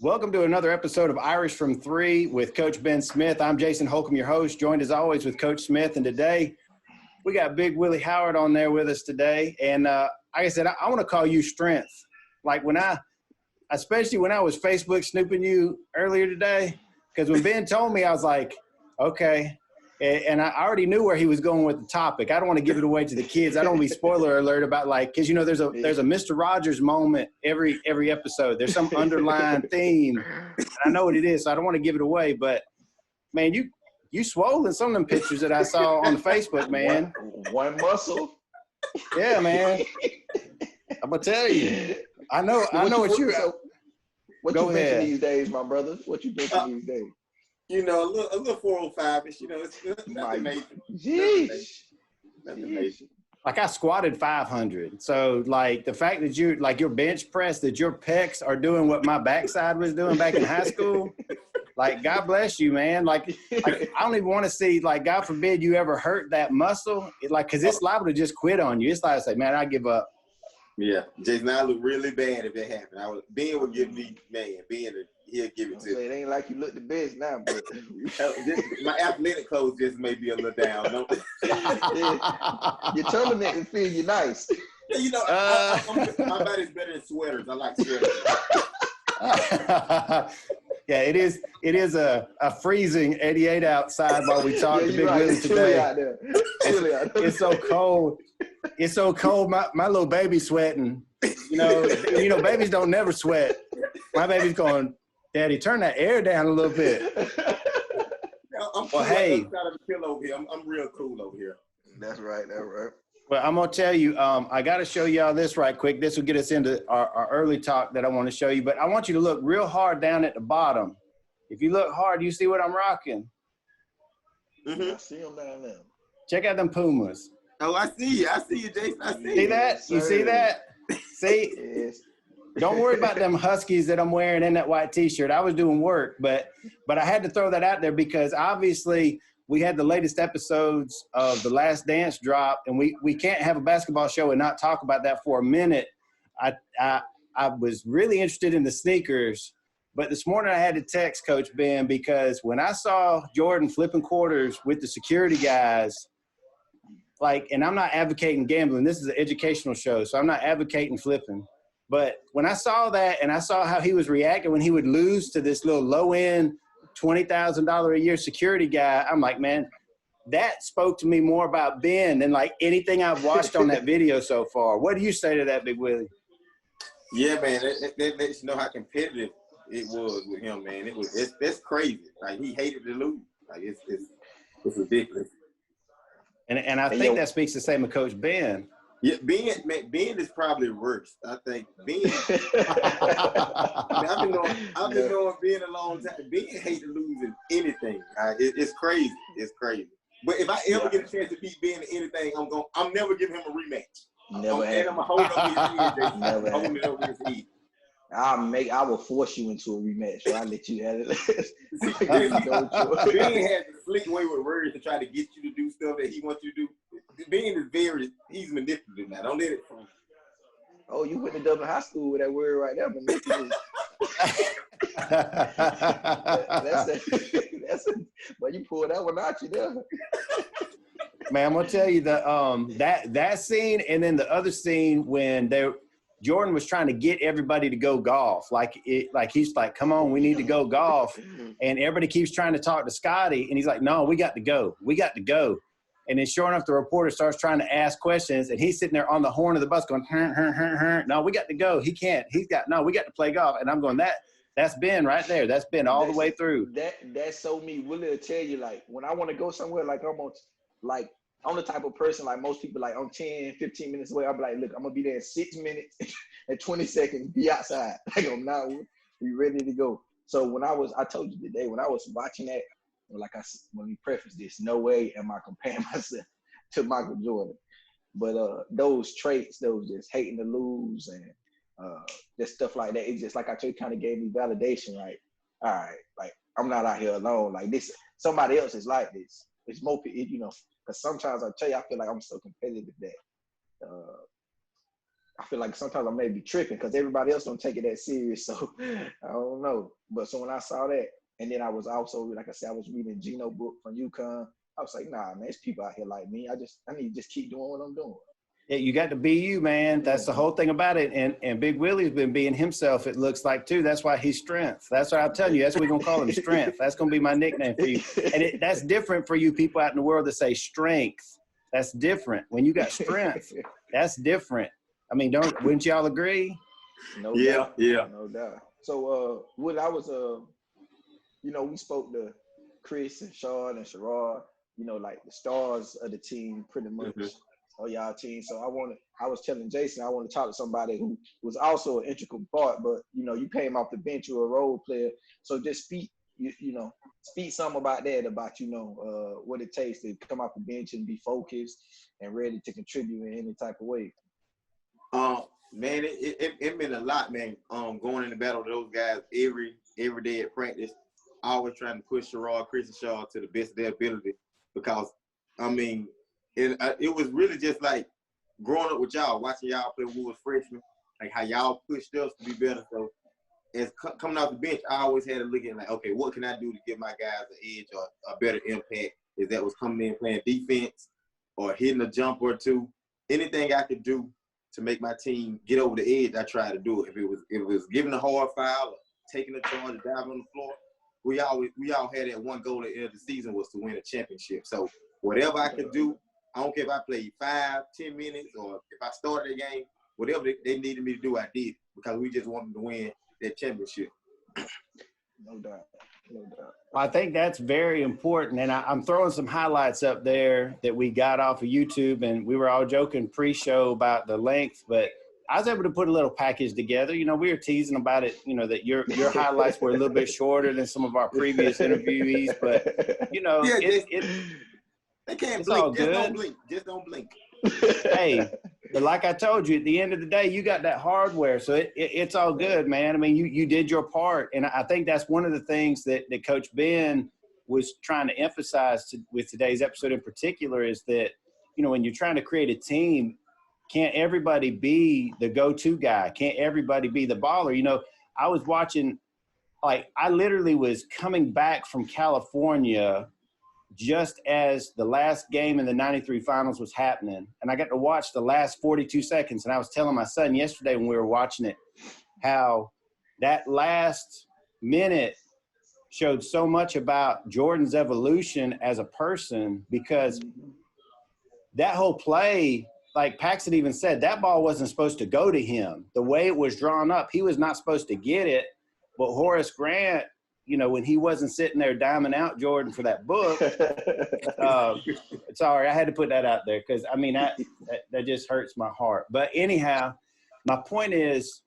Welcome to another episode of Irish from Three with Coach Ben Smith. I'm Jason Holcomb, your host, joined as always with Coach Smith. And today we got big Willie Howard on there with us today. And like I said, I want to call you Strength. Like especially when I was Facebook snooping you earlier today, because when Ben told me, I was like, okay. And I already knew where he was going with the topic. I don't want to give it away to the kids. I don't want to be spoiler alert about because there's a Mr. Rogers moment every episode. There's some underlying theme. And I know what it is, so I don't want to give it away. But man, you swole in some of them pictures that I saw on the Facebook, man. One muscle. Yeah, man. I'm gonna tell you. I know what you. What Go you ahead. thinking these days, my brother? What you thinking these days? A little 405-ish. It's nothing major. Jeez. Nothing major. Like I squatted 500. So like the fact that you like your bench press, that your pecs are doing what my backside was doing back in high school. Like, God bless you, man. Like I don't even want to see, like, God forbid you ever hurt that muscle. Cause it's liable to just quit on you. It's like, say, man, I give up. Yeah. Jason, I look really bad if it happened. Ben would give me, he'll give it to me. It ain't like you look the best now, but my athletic clothes just may be a little down. Your turtleneck can feel you nice. My body's better than sweaters. I like sweaters. Yeah, it is a freezing 88 outside while we talk to Big Willie today. It's so cold. It's so cold. My little baby's sweating. Babies don't never sweat. My baby's going, Daddy, turn that air down a little bit. I'm well, hey. I'm real cool over here. That's right. Well, I'm going to tell you, I got to show y'all this right quick. This will get us into our early talk that I want to show you. But I want you to look real hard down at the bottom. If you look hard, you see what I'm rocking? Mm-hmm. I see them down there. Check out them Pumas. Oh, I see you. Jason. I see you. See that? Yes, you see that? See? Yes. Don't worry about them Huskies that I'm wearing in that white T-shirt. I was doing work, but I had to throw that out there because obviously we had the latest episodes of The Last Dance drop, and we can't have a basketball show and not talk about that for a minute. I was really interested in the sneakers, but this morning I had to text Coach Ben because when I saw Jordan flipping quarters with the security guys, and I'm not advocating gambling. This is an educational show, so I'm not advocating flipping. But when I saw that and I saw how he was reacting when he would lose to this little low-end $20,000 a year security guy, I'm like, man, that spoke to me more about Ben than like anything I've watched on that video so far. What do you say to that, Big Willie? Yeah, man, that lets you know how competitive it was with him, man. That's crazy. Like he hated to lose. Like it's ridiculous. And I think that speaks the same of Coach Ben. Yeah, Ben is probably worse. I think Ben. I've been knowing Ben a long time. Ben hates losing anything. It's crazy. It's crazy. But if I ever get a chance to beat Ben in anything, I'm never giving him a rematch. Never. I'm gonna hold it over his head. I will force you into a rematch. So I'll let you have it. Ben has to slick away with words to try to get you to do stuff that he wants you to do. Ben is he's manipulative now. Don't let it from. Oh, you went to Dublin High School with that word right there, manipulative. that's it. But you pulled that one out, you there. Man, I'm gonna tell you that scene, and then the other scene when Jordan was trying to get everybody to go golf. He's like, come on, we need to go golf. And everybody keeps trying to talk to Scotty. And he's like, no, we got to go. And then sure enough, the reporter starts trying to ask questions. And he's sitting there on the horn of the bus going, no, we got to go. He can't. We got to play golf. And I'm going, that's Ben right there. That's Ben all the way through. That's so me. Willie will tell you, like, when I want to go somewhere, I'm the type of person, like most people, like I'm 10, 15 minutes away. I'll be like, look, I'm going to be there in 6 minutes and 20 seconds, be outside. Like, I'm not be ready to go. So I told you today, when I was watching that, when we preface this, no way am I comparing myself to Michael Jordan. But those traits, those just hating to lose and just stuff like that, it's just like I told you, kind of gave me validation. Like, all right, like I'm not out here alone. Like this, somebody else is like this. It's more, because sometimes I tell you, I feel like I'm so competitive that I feel like sometimes I may be tripping because everybody else don't take it that serious. So I don't know. But so when I saw that, and then I was also, like I said, I was reading Gino book from UConn. I was like, nah, man, there's people out here like me. I need to just keep doing what I'm doing. Yeah, you got to be you, man. That's the whole thing about it. And Big Willie's been being himself, it looks like, too. That's why he's Strength. That's what I'm telling you. That's what we're going to call him, Strength. That's going to be my nickname for you. And that's different for you people out in the world that say strength. That's different. When you got strength, that's different. I mean, wouldn't y'all agree? No doubt. Yeah. No doubt. So, when I was, we spoke to Chris and Sean and Sherrod, like the stars of the team, pretty much, of y'all team. So I was telling Jason, I want to talk to somebody who was also an integral part, but, you came off the bench, you were a role player. So just speak something about that, about, what it takes to come off the bench and be focused and ready to contribute in any type of way. Man, it meant a lot, man. Going in the battle with those guys every day at practice, always trying to push Sherrod, Chris, and Shaw to the best of their ability. Because, I mean, it was really just like growing up with y'all, watching y'all play when we was freshmen, like how y'all pushed us to be better. So, as coming off the bench, I always had to look at like, okay, what can I do to give my guys an edge or a better impact? If that was coming in playing defense or hitting a jump or two, anything I could do to make my team get over the edge, I tried to do it. If it was giving a hard foul or taking a charge or diving on the floor, we all had that one goal at the end of the season was to win a championship. So whatever I could do, I don't care if I played 5, 10 minutes or if I started the game, whatever they needed me to do, I did because we just wanted to win that championship. No doubt. I think that's very important. And I'm throwing some highlights up there that we got off of YouTube, and we were all joking pre-show about the length, but I was able to put a little package together. We were teasing about it, that your highlights were a little bit shorter than some of our previous interviewees, but they can't it's blink. all good. Just don't blink. Hey, but like I told you, at the end of the day, you got that hardware, so it's all good, man. I mean, you did your part, and I think that's one of the things that Coach Ben was trying to emphasize with today's episode in particular is that, when you're trying to create a team, can't everybody be the go-to guy? Can't everybody be the baller? I was watching, like, I literally was coming back from California just as the last game in the 93 finals was happening. And I got to watch the last 42 seconds. And I was telling my son yesterday when we were watching it, how that last minute showed so much about Jordan's evolution as a person, because that whole play, like Paxton even said, that ball wasn't supposed to go to him. The way it was drawn up, he was not supposed to get it. But Horace Grant, when he wasn't sitting there diming out Jordan for that book, sorry, I had to put that out there because, I mean, that just hurts my heart. But anyhow, my point is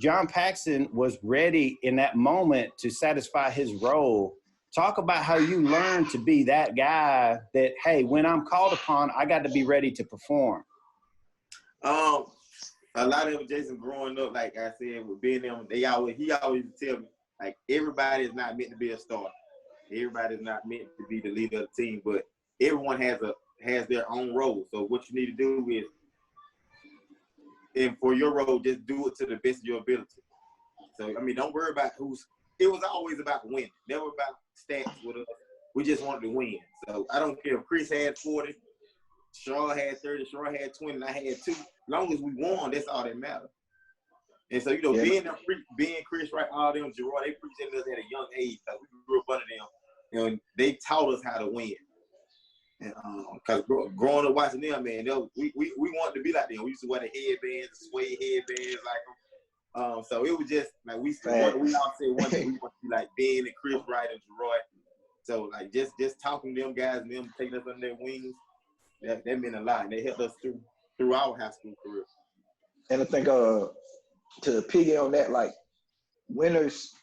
John Paxson was ready in that moment to satisfy his role. Talk about how you learned to be that guy that, hey, when I'm called upon, I got to be ready to perform. A lot of them, Jason, growing up, like I said, with being them, he always tell me, like, everybody is not meant to be a starter. Everybody is not meant to be the leader of the team, but everyone has their own role. So what you need to do is, and for your role, just do it to the best of your ability. So, I mean, don't worry about it was always about winning, never about stats with us. We just wanted to win. So I don't care if Chris had 40, Shaw had 30, Shaw had 20, and I had 2. As long as we won, that's all that matters. And so, being Chris, right, all them, Gerard, they preached us at a young age because we grew up under them. And they taught us how to win. And because growing up watching them, man, we wanted to be like them. We used to wear the headbands, suede headbands like them. So it was just like we all said one day we want to be like Ben and Chris, Wright, and Gerard. So like just talking to them guys and them taking us under their wings, that meant a lot. And they helped us through our high school career. And I think to piggy on that, like winners,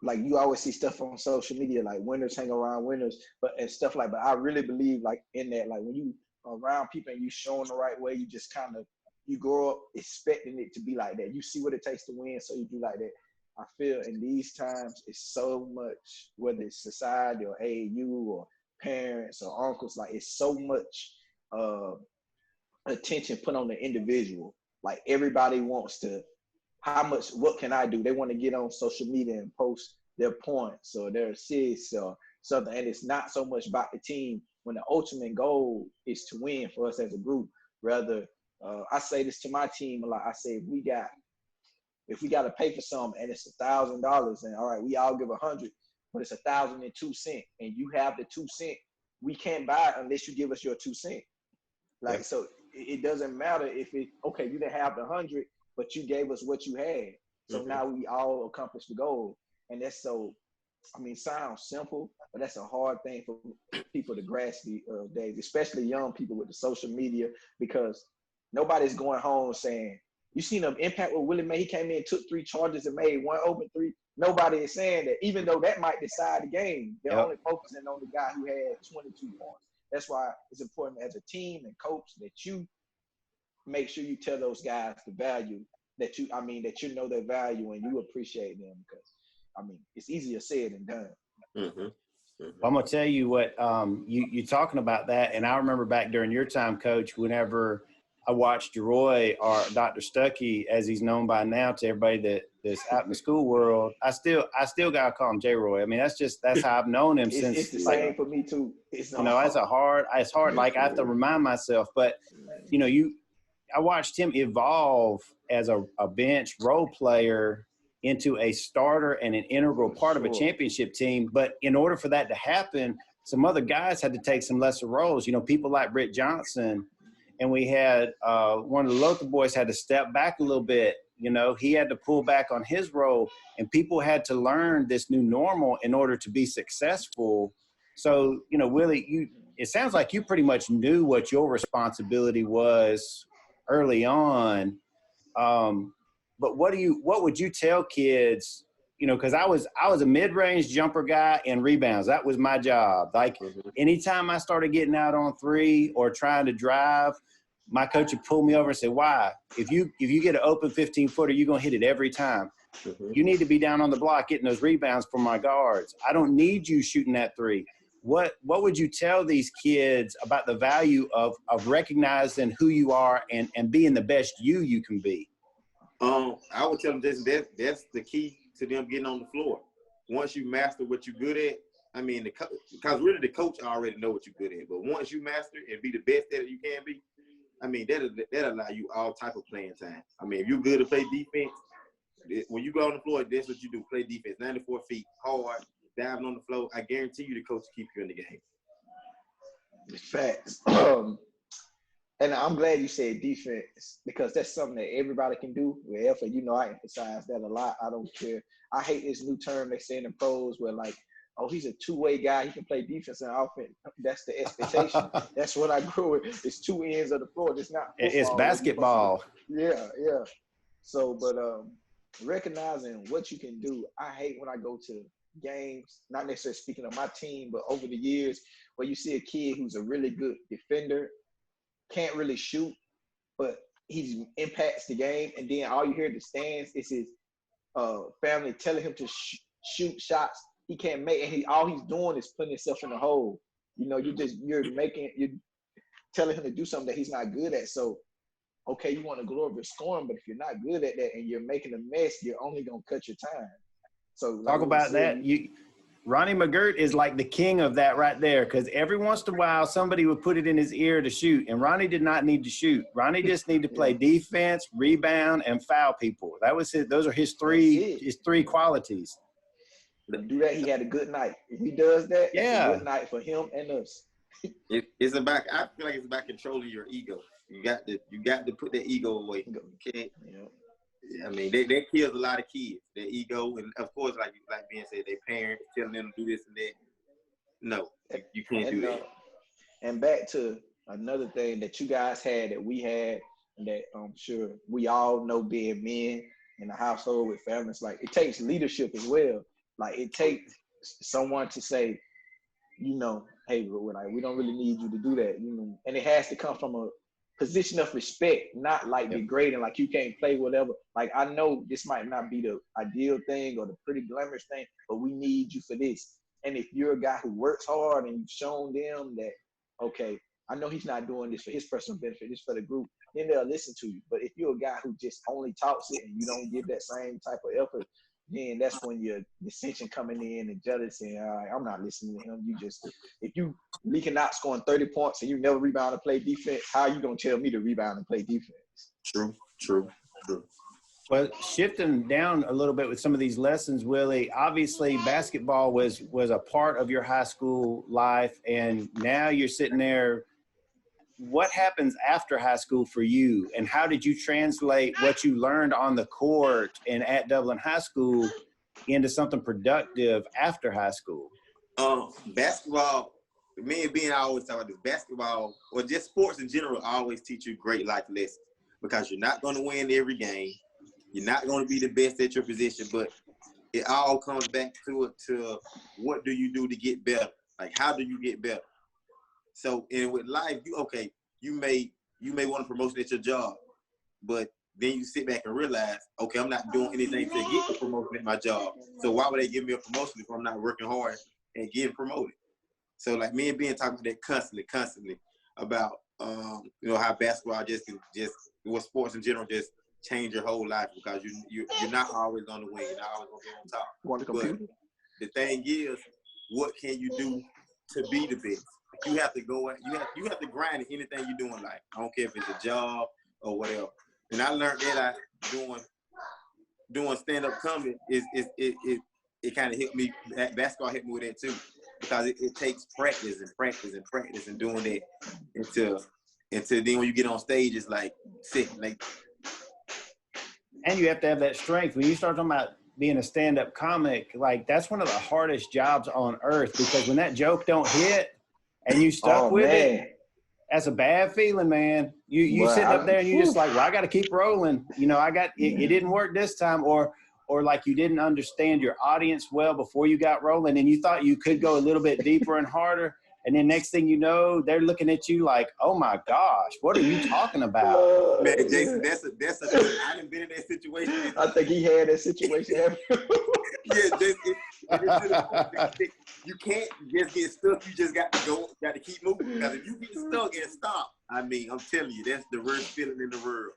like you always see stuff on social media, like winners hang around winners, but I really believe like in that, like when you around people and you showing the right way, you just kind of, you grow up expecting it to be like that. You see what it takes to win, so you do like that. I feel in these times, it's so much, whether it's society or AAU or parents or uncles, like it's so much attention put on the individual. Like everybody wants to, what can I do? They want to get on social media and post their points or their assists or something. And it's not so much about the team when the ultimate goal is to win for us as a group. Rather, I say this to my team a lot. I say, if we got to pay for something and it's $1,000 and all right, we all give 100, but it's 1,002 cents and you have the 2 cent, we can't buy it unless you give us your 2 cent. Like, yep. So it doesn't matter if okay, you didn't have the 100, but you gave us what you had. So now we all accomplished the goal. And that's sounds simple, but that's a hard thing for people to grasp these days, especially young people with the social media, because nobody's going home saying, you seen the impact with Willie May. He came in, took 3 charges and made 1 open 3. Nobody is saying that, even though that might decide the game. They're only focusing on the guy who had 22 points. That's why it's important as a team and coach that you make sure you tell those guys the value that you know their value and you appreciate them, because it's easier said than done. Well, I'm gonna tell you what you're talking about that, and I remember back during your time, Coach, whenever I watched Roy or Dr. Stuckey, as he's known by now to everybody that's out in the school world. I still gotta call him J. Roy. I mean, that's how I've known him since. It's the same for me too. It's hard. Like I have to remind myself, but I watched him evolve as a bench role player into a starter and an integral part of a championship team. But in order for that to happen, some other guys had to take some lesser roles. People like Britt Johnson. And we had one of the Lothar boys had to step back a little bit. He had to pull back on his role, and people had to learn this new normal in order to be successful. So, Willie, it sounds like you pretty much knew what your responsibility was early on. But what would you tell kids? Because I was a mid-range jumper guy and rebounds. That was my job. Like anytime I started getting out on 3 or trying to drive, my coach would pull me over and say, "Why? If you get an open 15-footer, you're gonna hit it every time. You need to be down on the block getting those rebounds for my guards. I don't need you shooting that 3." What would you tell these kids about the value of recognizing who you are and being the best you can be? I would tell them that's the key to them getting on the floor. Once you master what you're good at, because really the coach already know what you're good at. But once you master and be the best that you can be, that'll allow you all type of playing time. If you're good to play defense, when you go on the floor, that's what you do. Play defense, 94 feet, hard, diving on the floor. I guarantee you the coach will keep you in the game. Facts. And I'm glad you said defense, because that's something that everybody can do. Wherever, I emphasize that a lot. I don't care. I hate this new term they say in the pros where he's a two-way guy. He can play defense and offense. That's the expectation. That's what I grew with. It's 2 ends of the floor. It's not football. It's basketball. Yeah. So, but recognizing what you can do. I hate when I go to games, not necessarily speaking of my team, but over the years, where you see a kid who's a really good defender, can't really shoot, but he impacts the game, and then all you hear in the stands is his family telling him to shoot shots he can't make, and all he's doing is putting himself in the hole. You're telling him to do something that he's not good at. So, okay, you want to go over scoring, but if you're not good at that and you're making a mess, you're only gonna cut your time. So talk about that. Ronnie McGirt is like the king of that right there, because every once in a while somebody would put it in his ear to shoot, and Ronnie did not need to shoot. Ronnie just needed to play defense, rebound, and foul people. That was it. Those are his three qualities. To do that, he had a good night. If he does that, it's a good night for him and us. It's about. I feel like it's about controlling your ego. You got to put that ego away. Okay. That kills a lot of kids. Their ego, and of course, like being said, their parents telling them to do this and that. No, you can't do that. And back to another thing that you guys had that we had, and that I'm sure we all know, being men in a household with families, like it takes leadership as well. Like it takes someone to say, hey, we don't really need you to do that, and it has to come from a position of respect, not like degrading, like you can't play whatever. Like, I know this might not be the ideal thing or the pretty glamorous thing, but we need you for this. And if you're a guy who works hard and you've shown them that, okay, I know he's not doing this for his personal benefit, this for the group, then they'll listen to you. But if you're a guy who just only talks it and you don't give that same type of effort, then that's when your dissension coming in and jealousy. And all right, I'm not listening to him. You just, if you leaking out scoring 30 points and you never rebound and play defense, how are you gonna tell me to rebound and play defense? True. Well, shifting down a little bit with some of these lessons, Willie, obviously basketball was a part of your high school life, and now you're sitting there. What happens after high school for you, and how did you translate what you learned on the court and at Dublin High School into something productive after high school? Basketball, me and Ben, I always talk about this. Basketball, or just sports in general, always teach you great life lessons, because you're not going to win every game. You're not going to be the best at your position, but it all comes back to what do you do to get better? Like, how do you get better? So, and with life, you may want a promotion at your job, but then you sit back and realize, okay, I'm not doing anything to get the promotion at my job. So why would they give me a promotion if I'm not working hard and getting promoted? So like me and Ben talking about that constantly about how basketball just what sports in general just change your whole life, because you're not always gonna win, you're not always gonna be on top. But the thing is, what can you do to be the best? You have to go. You have to grind in anything you do in life. I don't care if it's a job or whatever. And I learned that doing stand-up comedy it kind of helped me. Basketball helped me with that too, because it takes practice and doing that until then when you get on stage, it's like sick. Like, and you have to have that strength when you start talking about being a stand-up comic. Like, that's one of the hardest jobs on earth, because when that joke don't hit and you stuck with it, that's a bad feeling, man. You sitting up there and you just like, well, I got to keep rolling. It didn't work this time, or like you didn't understand your audience well before you got rolling, and you thought you could go a little bit deeper and harder. And then next thing you know, they're looking at you like, oh my gosh, what are you talking about? Man, Jason, that's a I done been in that situation. I think he had that situation. Yeah, Jason, you can't just get stuck. You just got to keep moving. Because if you get stuck and stop, I mean, I'm telling you, that's the worst feeling in the world.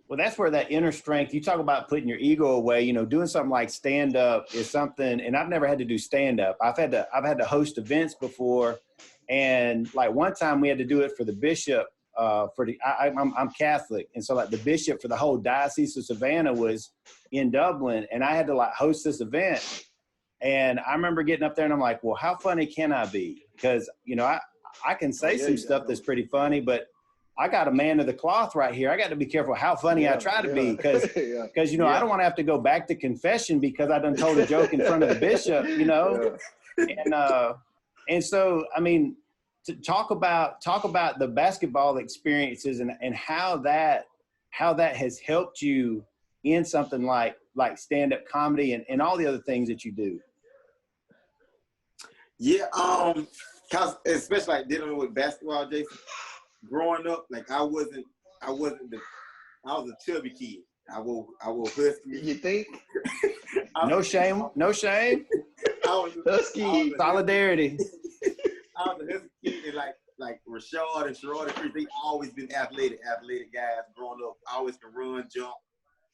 Well, that's where that inner strength, you talk about putting your ego away, doing something like stand-up is something, and I've never had to do stand-up. I've had to host events before, and like one time we had to do it for the bishop, I'm Catholic, and so like the bishop for the whole Diocese of Savannah was in Dublin, and I had to like host this event, and I remember getting up there and I'm like, well, how funny can I be? Because, I can say some stuff that's pretty funny, but I got a man of the cloth right here. I got to be careful how funny I try to be, because I don't want to have to go back to confession because I done told a joke in front of the bishop, and so I mean, to talk about the basketball experiences and how that has helped you in something like stand-up comedy and all the other things that you do. Yeah, cause especially like dealing with basketball, Jason. Growing up, like I was a chubby kid. I will husky. You think? No shame. I was husky. Solidarity. I was a husky kid, and like Rashad and Sherrod and Chris, they always been athletic guys growing up. Always can run, jump.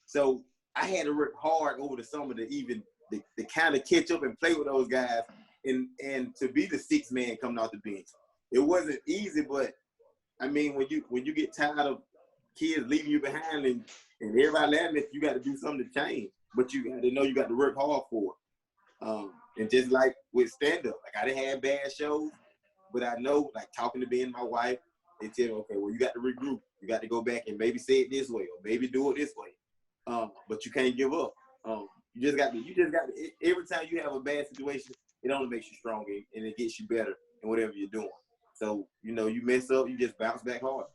So I had to work hard over the summer to even to kind of catch up and play with those guys, and to be the sixth man coming off the bench. It wasn't easy, but I mean, when you get tired of kids leaving you behind and everybody laughing at you, you got to do something to change. But you got to know you got to work hard for it. And just like with stand-up, like I didn't have bad shows, but I know, like talking to Ben and my wife, they tell me, okay, well, you got to regroup. You got to go back and maybe say it this way or maybe do it this way. But you can't give up. You just got to, every time you have a bad situation, it only makes you stronger and it gets you better in whatever you're doing. So, you mess up, you just bounce back hard.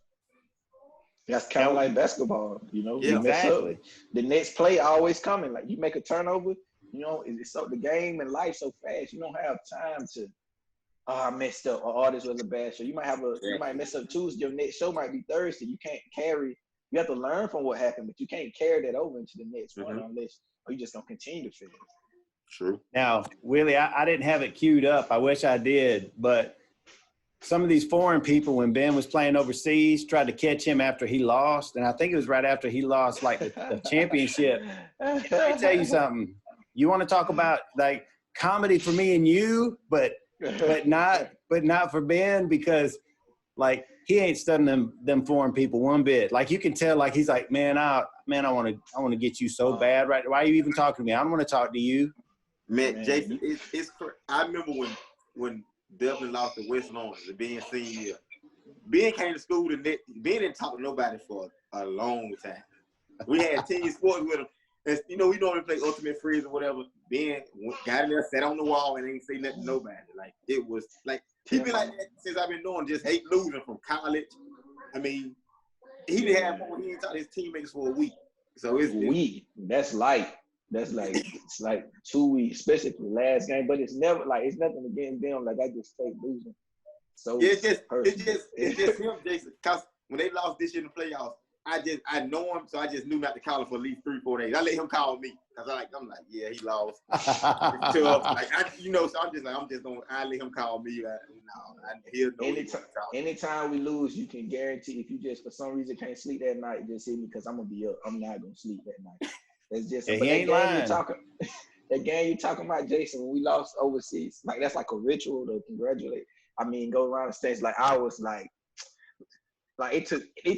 That's kind of like basketball, Yeah, you mess up, the next play always coming. Like you make a turnover, it's so the game and life so fast. You don't have time to, I messed up, or this was a bad show. You might mess up Tuesday. Your next show might be Thursday. You can't carry. You have to learn from what happened, but you can't carry that over into the next one unless you just gonna continue to fail. True. Now, Willie, I didn't have it queued up. I wish I did, but some of these foreign people, when Ben was playing overseas, tried to catch him after he lost. And I think it was right after he lost like the championship. And let me tell you something. You want to talk about like comedy for me and you, but not for Ben, because like he ain't studying them foreign people one bit. Like you can tell, like he's like, man, I want to get you so bad, right? Why are you even talking to me? I don't want to talk to you. Man, Jason, it's I remember when Dublin lost to West Orange, the Ben senior year. Ben came to school Ben didn't talk to nobody for a long time. We had team sports with him. And, we normally play Ultimate Freeze or whatever. Ben got in there, sat on the wall, and ain't say nothing to nobody. Like, it was like, he been like that since I've been knowing, just hate losing from college. I mean, he didn't have more. He didn't talk to his teammates for a week. So it's a week. That's light. That's like, it's like 2 weeks, especially for the last game. But it's never like, it's nothing against them. Like, I just stay losing. So it's just him, Jason. Because when they lost this year in the playoffs, I know him, so I just knew not to call him for at least 3-4 days. I let him call me. Cause I'm like, yeah, he lost. It's tough. Like, so I'm just gonna, I let him call me. He'll know. Anytime we lose, you can guarantee if you just for some reason can't sleep that night, just hit me because I'm gonna be up. I'm not gonna sleep that night. That's just he ain't lying. That game you're talking about, Jason, when we lost overseas, like that's like a ritual to congratulate. I mean, go around the stage like I was like it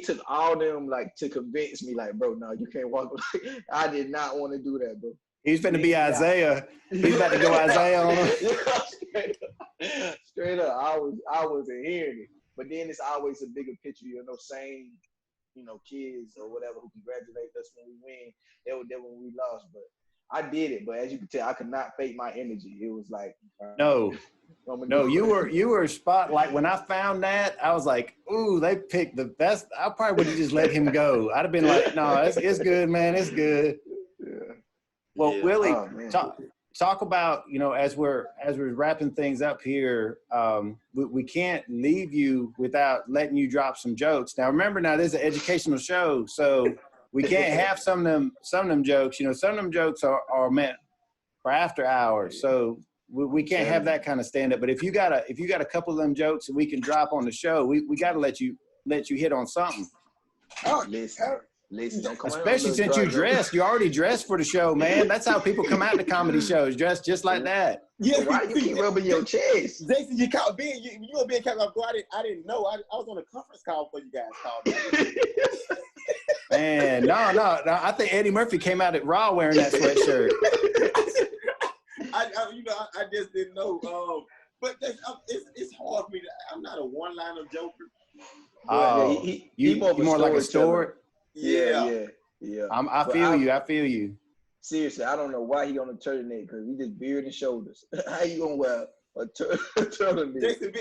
took all them like to convince me like, bro, no, you can't walk. I did not want to do that, bro. He's finna be Isaiah. He's about to go Isaiah on him. Straight up. I wasn't hearing it. But then it's always a bigger picture, same, kids or whatever who congratulate us when we win. They were there when we lost. But I did it. But as you can tell, I could not fake my energy. It was like no, you were spot. Like when I found that, I was like, ooh, they picked the best. I probably would have just let him go. I'd have been like, no, it's good, man. It's good. Yeah. Well, yeah. Willie, talk about, as we're wrapping things up here, we can't leave you without letting you drop some jokes. Now, remember, this is an educational show, so we can't have some of them jokes. Some of them jokes are meant for after hours, so we can't have that kind of stand up. But if you got a couple of them jokes that we can drop on the show, we got to let you hit on something. Oh, listen, especially since you dressed. You already dressed for the show, man. That's how people come out to comedy shows, dressed just like that. Yeah, why you keep rubbing your chest? Jason, you called Ben. You were being kept off guard. I didn't know. I was on a conference call before you guys called me. Man, no. I think Eddie Murphy came out at Raw wearing that sweatshirt. I just didn't know. But it's hard for me. I'm not a one-liner joker. Oh, you more like a story. Yeah. I feel you. Seriously, I don't know why he on a turtleneck because he just beard and shoulders. How you gonna wear a turtleneck? Jason,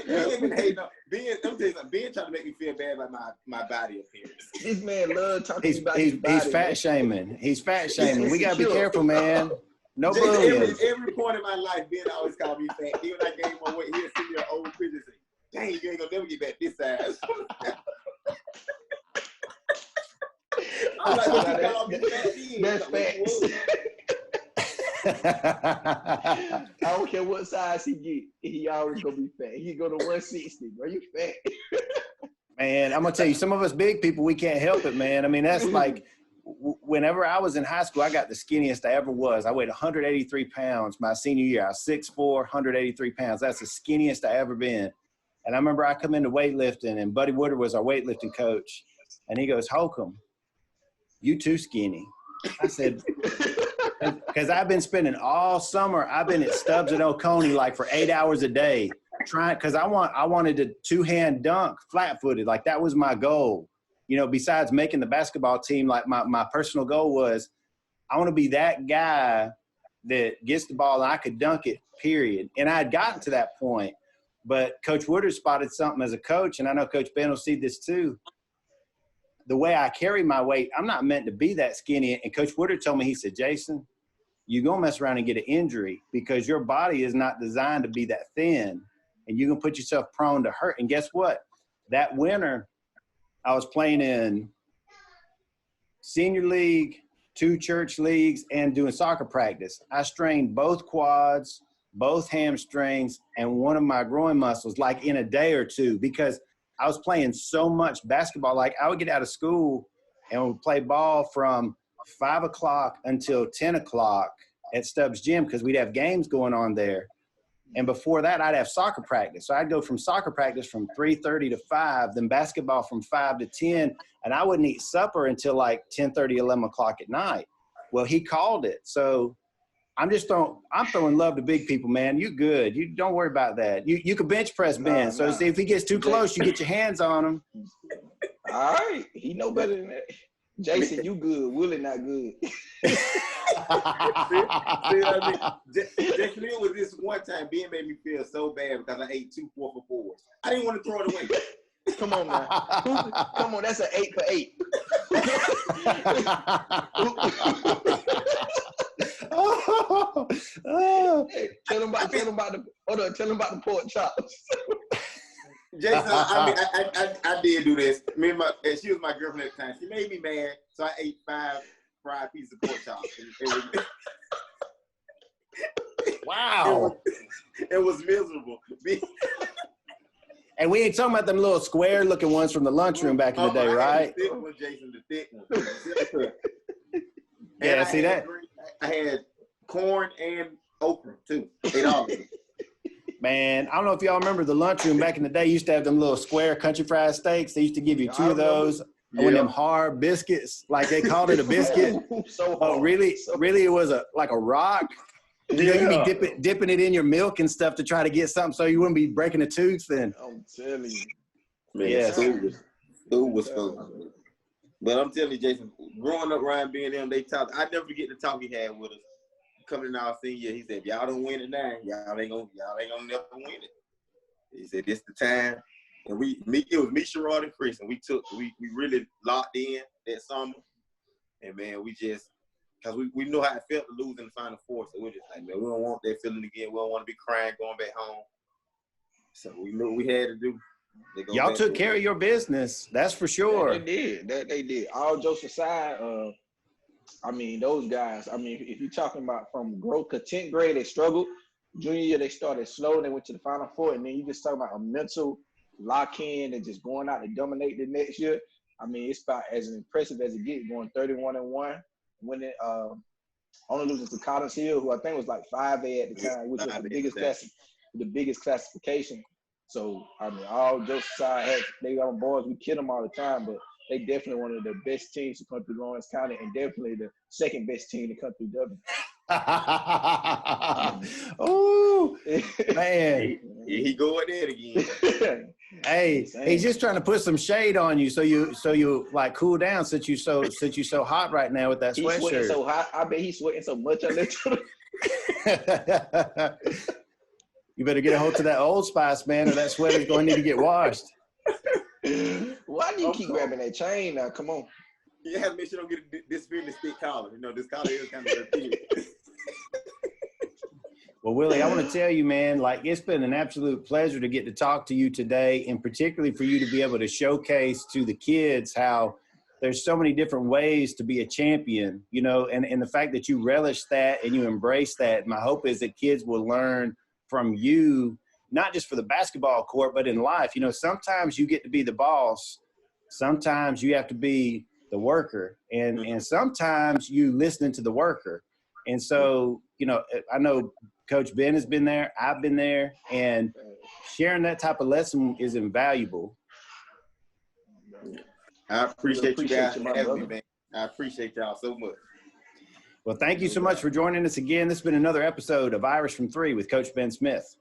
Ben trying to make me feel bad about my body appearance. This man love talking about his body. He's fat shaming. He's fat shaming. We gotta be careful, man. No bullying. Every point in my life, Ben always called me fat. Even when I gained my weight, he'll see me an old picture and say, dang, you ain't gonna never get back this size. I'm like, what you call me fat? That's fat. I don't care what size he get. He always gonna be fat. He go to 160, bro. You fat. Man, I'm gonna tell you, some of us big people, we can't help it, man. I mean, that's like, whenever I was in high school, I got the skinniest I ever was. I weighed 183 pounds my senior year. I was 6'4", 183 pounds. That's the skinniest I ever been. And I remember I come into weightlifting, and Buddy Woodard was our weightlifting coach. And he goes, Holcomb, you too skinny. I said, because I've been spending all summer, I've been at Stubbs and Oconee like for 8 hours a day trying, because I wanted to two-hand dunk flat-footed. Like that was my goal. Besides making the basketball team, like my personal goal was I want to be that guy that gets the ball and I could dunk it, period. And I had gotten to that point. But Coach Woodard spotted something as a coach, and I know Coach Ben will see this too. The way I carry my weight, I'm not meant to be that skinny. And Coach Woodard told me, he said, Jason, you're going to mess around and get an injury because your body is not designed to be that thin, and you're going to put yourself prone to hurt. And guess what? That winter, I was playing in senior league, 2 church leagues, and doing soccer practice. I strained both quads, both hamstrings, and one of my groin muscles, like in a day or two, because I was playing so much basketball. Like I would get out of school and would play ball from 5 o'clock until 10 o'clock at Stubbs Gym because we'd have games going on there. And before that, I'd have soccer practice. So I'd go from soccer practice from 3:30 to 5, then basketball from 5 to 10, and I wouldn't eat supper until like 10:30, 11 o'clock at night. Well, he called it. So I'm throwing love to big people, man. You good. You don't worry about that. You can bench press Ben. So see, if he gets too close, you get your hands on him. All right. He know better than that. Jason, you good. Willie not good. Jason, it was this one time Ben made me feel so bad because I ate 2 4-for-4s. I didn't want to throw it away. Come on, man. Come on, that's an 8 for 8. Hey, tell him about the pork chops. Jason, I did do this. She was my girlfriend at the time. She made me mad, so I ate 5 fried pieces of pork chops. Wow. It was miserable. And we ain't talking about them little square-looking ones from the lunchroom back in the day, right? The thick one, Jason, the thick one. Yeah, see that? I had corn and okra, too. Ate all of it. Man, I don't know if y'all remember the lunchroom back in the day used to have them little square country fried steaks. They used to give you 2 of those. Yeah. With them hard biscuits, like they called it a biscuit. Really, it was like a rock. You know, you'd be dipping it in your milk and stuff to try to get something so you wouldn't be breaking a tooth. Then I'm telling you, man, yeah, food was fun. But I'm telling you, Jason, growing up around being them, they talk. I never forget the talk he had with us coming in our senior year. He said, "If y'all don't win it now, y'all ain't gonna never win it." He said, "This the time." And it was me, Sherrod, and Chris, and we really locked in that summer. And man, we just, because we know how it felt to lose in the Final Four, so we're just like, man, we don't want that feeling again. We don't want to be crying going back home. So we knew what we had to do. Y'all took care of your business, that's for sure. They did. All jokes aside, I mean, those guys, I mean, if you're talking about from growth, 10th grade, they struggled. Junior year, they started slow. They went to the Final Four, and then you just talk about a mental lock in and just going out to dominate the next year. I mean, it's about as impressive as it gets, going 31-1, winning, only losing to Collins Hill, who I think was like 5A at the time, which was the biggest classification. So, I mean, all jokes aside, they are boys, we kid them all the time, but they definitely one of the best teams to come through Lawrence County and definitely the second best team to come through Dublin. Oh, man. He going there again. Hey, he's just trying to put some shade on you so you like cool down since you so hot right now with that sweatshirt. He's sweating so hot. I bet he's sweating so much on that. You better get a hold to that Old Spice, man, or that sweater's going to need to get washed. Why do you keep grabbing that chain now? Come on. You have to make sure you don't get this really thick collar. You know, this collar is kind of thick. Well, Willie, I want to tell you, man, like it's been an absolute pleasure to get to talk to you today, and particularly for you to be able to showcase to the kids how there's so many different ways to be a champion, you know, and the fact that you relish that and you embrace that. My hope is that kids will learn from you, not just for the basketball court, but in life. You know, sometimes you get to be the boss. Sometimes you have to be the worker, and sometimes you listening to the worker. And so, you know, I know Coach Ben has been there. I've been there, and sharing that type of lesson is invaluable. I appreciate you guys having me, man. I appreciate y'all so much. Well, thank you so much for joining us again. This has been another episode of Irish from 3 with Coach Ben Smith.